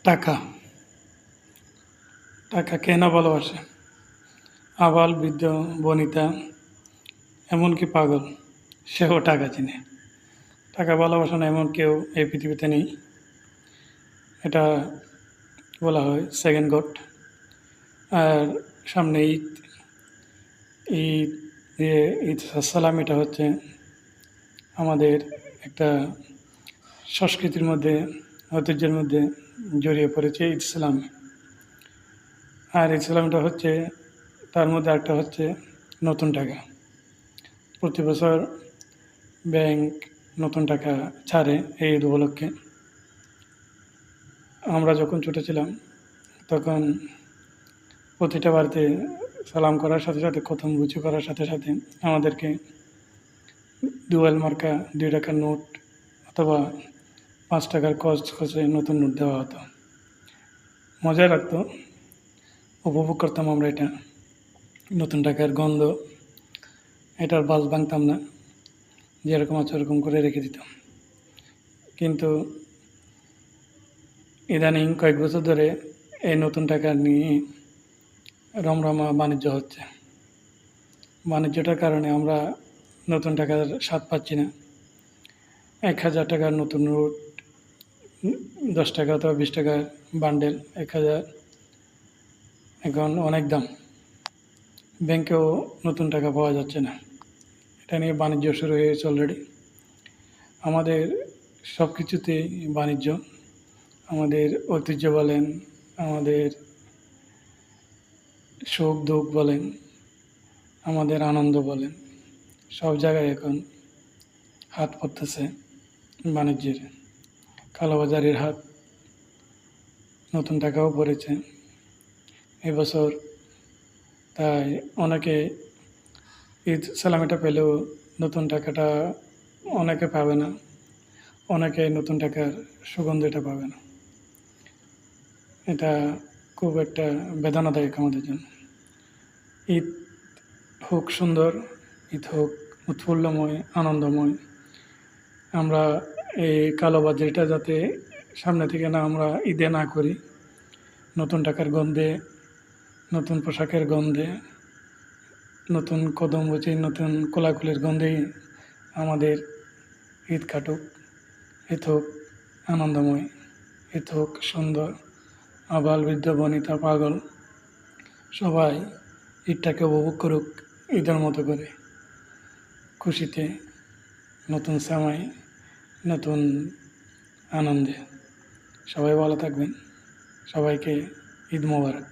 টাকা টাকা কে না ভালোবাসে? আবাল বৃদ্ধ বনিতা এমনকি পাগল সেও টাকা চিনে। টাকা ভালোবাসে না এমন কেউ এই পৃথিবীতে নেই। এটা বলা হয় সেকেন্ড গড। আর সামনে ঈদ। ঈদ ঈদ সালাম, এটা হচ্ছে আমাদের একটা সংস্কৃতির মধ্যে, ঐতিহ্যের মধ্যে জড়িয়ে পড়েছে ঈদ সালাম। আর ঈদ সালামটা হচ্ছে, তার মধ্যে একটা হচ্ছে নতুন টাকা। প্রতি বছর ব্যাংক নতুন টাকা ছাড়ে এই ঈদ উপলক্ষে। আমরা যখন ছোটো ছিলাম তখন প্রতিটা বাড়িতে সালাম করার সাথে সাথে, প্রথম রুচি করার সাথে সাথে আমাদেরকে দুয়াল মার্কা 2 টাকার নোট অথবা 5 টাকার কচকচে নতুন নোট দেওয়া হতো। মজাই লাগতো, উপভোগ করতাম আমরা এটা। নতুন টাকার গন্ধ, এটার বাস ভাঙতাম না, যেরকম আছে ওরকম করে রেখে দিতাম। কিন্তু ইদানিং কয়েক বছর ধরে এই নতুন টাকা নিয়ে রমরমা বাণিজ্য হচ্ছে। বাণিজ্যটার কারণে আমরা নতুন টাকার স্বাদ পাচ্ছি না। 1,000 টাকার নতুন নোট 10 টাকা অথবা 20 টাকার বান্ডেল 1,000 এখন অনেক দাম। ব্যাংকেও নতুন টাকা পাওয়া যাচ্ছে না। এটা নিয়ে বাণিজ্য শুরু হয়ে গেছে অলরেডি। আমাদের সব কিছুতেই বাণিজ্য। আমাদের ঐতিহ্য বলেন, আমাদের সুখ দুঃখ বলেন, আমাদের আনন্দ বলেন, সব জায়গায় এখন হাত পড়তেছে বাণিজ্যের। কালোবাজারির হাত, নতুন টাকাও পড়েছে এবছর। তাই অনেকে ঈদ সালামিটা পেলেও নতুন টাকাটা অনেকে পাবে না, অনেকে নতুন টাকার সুগন্ধটা পাবে না। এটা খুব একটা বেদনাদায়ক আমাদের জন্য। ঈদ হোক সুন্দর, ঈদ হোক উৎফুল্লময়, আনন্দময়। আমরা এই কালোবাজারিটা যাতে সামনে থেকে আমরা ঈদে না করি। নতুন টাকার গন্ধে, নতুন পোশাকের গন্ধে, নতুন কদম বুঝি, নতুন কোলাকুলির গন্ধেই আমাদের ঈদ কাটুক। ঈদ হোক আনন্দময়, ঈদ হোক সুন্দর। আবাল বৃদ্ধ বনিতা পাগল সবাই ঈদটাকে উপভোগ করুক ঈদের মতো করে, খুশিতে, নতুন সময়, নতুন আনন্দে। সবাই ভালো থাকবেন। সবাইকে ঈদ মোবারক।